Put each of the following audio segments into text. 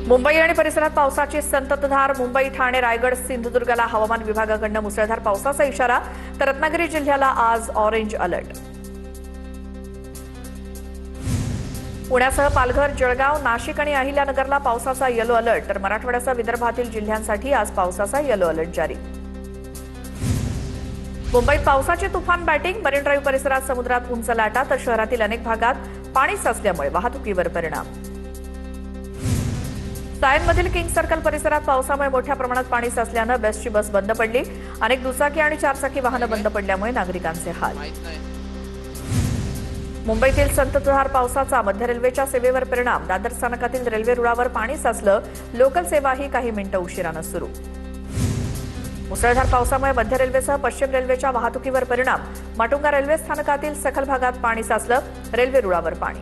मुंबई आणि परिसरात पावसाची संततधार। मुंबई, ठाणे, रायगड, सिंधुदुर्गला हवामान विभागाकडून मुसळधार पावसाचा इशारा, तर रत्नागिरी जिल्ह्याला आज ऑरेंज अलर्ट। पुण्यासह पालघर, जळगाव, नाशिक आणि अहिल्यानगरला पावसाचा येलो अलर्ट, तर मराठवाड्यासह विदर्भातील जिल्ह्यांसाठी आज पावसाचा येलो अलर्ट जारी। मुंबईत पावसाची तुफान बॅटिंग। मरीन ड्राईव्ह परिसरात समुद्रात उंच लाटा, तर शहरातील अनेक भागात पाणी साचल्यामुळे वाहतुकीवर परिणाम। सायनमधील किंग सर्कल परिसरात पावसामुळे मोठ्या प्रमाणात पाणी साचल्यानं बेस्टची बस बंद पडली। अनेक दुचाकी आणि चारचाकी वाहनं बंद पडल्यामुळे नागरिकांचे हाल। मुंबईतील संततधार पावसाचा मध्य रेल्वेच्या सेवेवर परिणाम। दादर स्थानकातील रेल्वे रुळावर पाणी साचलं। लोकल सेवाही काही मिनिटं उशिरानं सुरू। मुसळधार पावसामुळे मध्य रेल्वेसह पश्चिम रेल्वेच्या वाहतुकीवर परिणाम। माटुंगा रेल्वे स्थानकातील सखल भागात पाणी साचलं। रेल्वे रुळावर पाणी।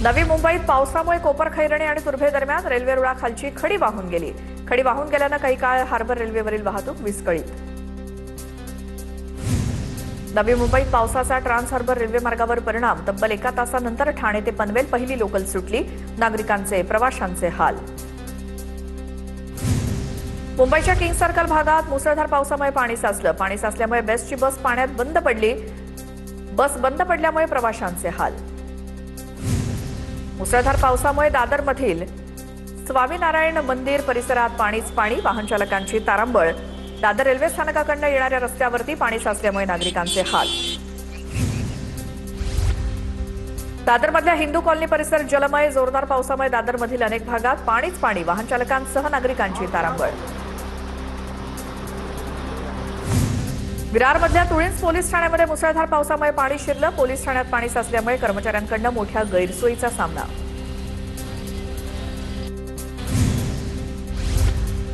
नवी मुंबईत पावसामुळे कोपरखैरणे आणि तुर्भे दरम्यान रेल्वे रुळाखालची खडी वाहून गेली। खडी वाहून गेल्यानं काही काळ हार्बर रेल्वेवरील वाहतूक विस्कळीत। नवी मुंबईत पावसाचा ट्रान्स हार्बर रेल्वे मार्गावर परिणाम। तब्बल 1 तासानंतर ठाणे ते पनवेल पहिली लोकल सुटली। नागरिकांचे, प्रवाशांचे हाल। मुंबईच्या किंग सर्कल भागात मुसळधार पावसामुळे पाणी साचलं। पाणी साचल्यामुळे बेस्टची बस पाण्यात बंद पडली। बस बंद पडल्यामुळे प्रवाशांचे हाल। मुसळधार पावसामुळे दादरमधील स्वामीनारायण मंदिर परिसरात पाणीच पाणी। वाहन चालकांची तारांबळ। दादर रेल्वे स्थानकाकडून येणाऱ्या रस्त्यावरती पाणी साचल्यामुळे नागरिकांचे हाल। दादरमधल्या हिंदू कॉलनी परिसर जलमय। जोरदार पावसामुळे दादरमधील अनेक भागात पाणीच पाणी। वाहन चालकांसह नागरिकांची तारांबळ। विरारमधल्या तुळींज पोलीस ठाण्यामध्ये मुसळधार पावसामुळे पाणी शिरलं। पोलीस ठाण्यात पाणी साचल्यामुळे कर्मचाऱ्यांकडून मोठ्या गैरसोयीचा सामना।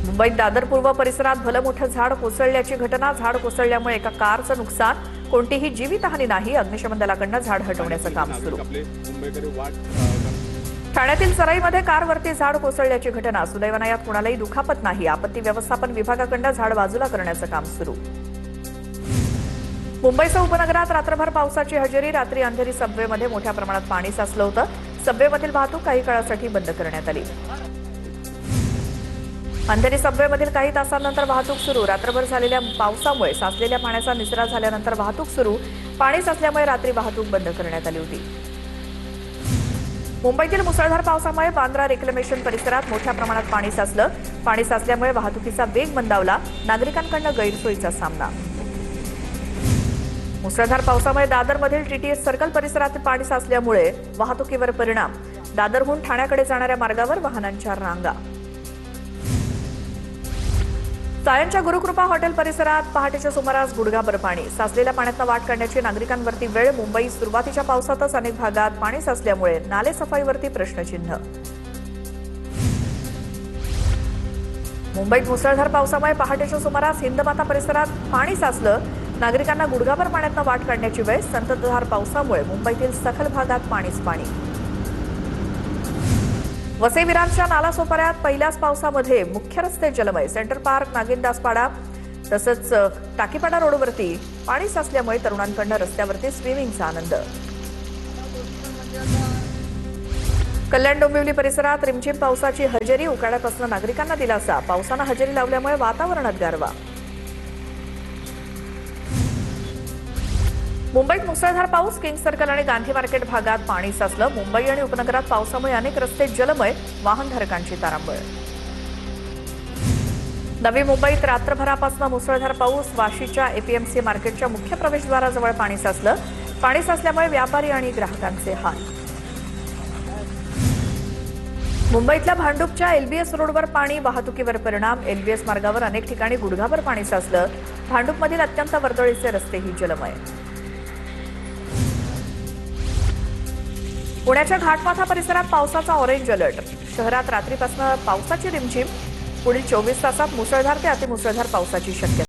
मुंबईत दादर पूर्व परिसरात भलं मोठं झाड कोसळल्याची घटना। झाड कोसळल्यामुळे एका कारचं नुकसान। कोणतीही जीवितहानी नाही। अग्निशमन दलाकडून झाड हटवण्याचं काम सुरू। ठाण्यातील सराईमध्ये कारवरती झाड कोसळल्याची घटना। सुदैवानं यात कुणालाही दुखापत नाही। आपत्ती व्यवस्थापन विभागाकडून झाड बाजूला करण्याचं काम सुरू। मुंबईसह उपनगरात रात्रभर पावसाची हजेरी। रात्री अंधेरी सबवेमध्ये मोठ्या प्रमाणात पाणी साचलं होतं। सबवेमधील वाहतूक काही काळासाठी बंद करण्यात आली। अंधेरी सबवेमधील काही तासांनंतर वाहतूक सुरू। रात्रभर झालेल्या पावसामुळे साचलेल्या पाण्याचा निचरा झाल्यानंतर वाहतूक सुरू। पाणी साचल्यामुळे रात्री वाहतूक बंद करण्यात आली होती। मुंबईतील मुसळधार पावसामुळे बांद्रा रिक्लेमेशन परिसरात मोठ्या प्रमाणात पाणी साचलं। पाणी साचल्यामुळे वाहतुकीचा वेग मंदावला। नागरिकांकडून गैरसोयीचा सामना। मुसळधार पावसामुळे दादरमधील टीटीएस सर्कल परिसरात पाणी साचल्यामुळे वाहतुकीवर परिणाम। दादरहून ठाण्याकडे जाणाऱ्या मार्गावर वाहनांच्या रांगा। सायनच्या गुरुकृपा हॉटेल परिसरात पहाटेच्या सुमारास गुडघाभर पाणी। साचलेल्या पाण्यातनं वाट काढण्याची नागरिकांवरती वेळ। मुंबईत सुरुवातीच्या पावसातच अनेक भागात पाणी साचल्यामुळे नाले सफाईवरती प्रश्नचिन्ह। मुंबईत मुसळधार पावसामुळे पहाटेच्या सुमारास हिंदमाता परिसरात पाणी साचलं। नागरिकांना गुडघाभर पाण्यातनं वाट काढण्याची वेळ। संततधार पावसामुळे मुंबईतील सखल भागात पाणीच पाणी। वसई विरारच्या नालासोपाऱ्यात पहिल्याच पावसामध्ये मुख्य रस्ते जलमय। सेंटर पार्क, नागिनदासपाडा तसंच टाकीपाडा रोडवरती पाणी साचल्यामुळे तरुणांकडून रस्त्यावरती स्विमिंगचा आनंद। कल्याण डोंबिवली परिसरात रिमझिम पावसाची हजेरी। उकाड्यापासून नागरिकांना दिलासा। पावसानं हजेरी लावल्यामुळे वातावरणात गारवा। मुंबईत मुसळधार पाऊस। किंग सर्कल आणि गांधी मार्केट भागात पाणी साचलं। मुंबई आणि उपनगरात पावसामुळे अनेक रस्ते जलमय। वाहनधारकांची तारांबळ। नवी मुंबईत रात्रभरापासून मुसळधार पाऊस। वाशीच्या एपीएमसी मार्केटच्या मुख्य प्रवेशद्वाराजवळ पाणी साचलं। पाणी साचल्यामुळे व्यापारी आणि ग्राहकांचे हाल। मुंबईतल्या भांडूपच्या एलबीएस रोडवर पाणी। वाहतुकीवर परिणाम। एलबीएस मार्गावर अनेक ठिकाणी गुडघाभर पाणी साचलं। भांडूपमधील अत्यंत वर्दळीचे रस्तेही जलमय। पुण्याच्या घाटमाथा परिसरात पावसाचा ऑरेंज अलर्ट। शहरात रात्रीपासून पावसाची रिमझिम। पुढील 24 तासात मुसळधार ते अतिमुसळधार पावसाची शक्यता।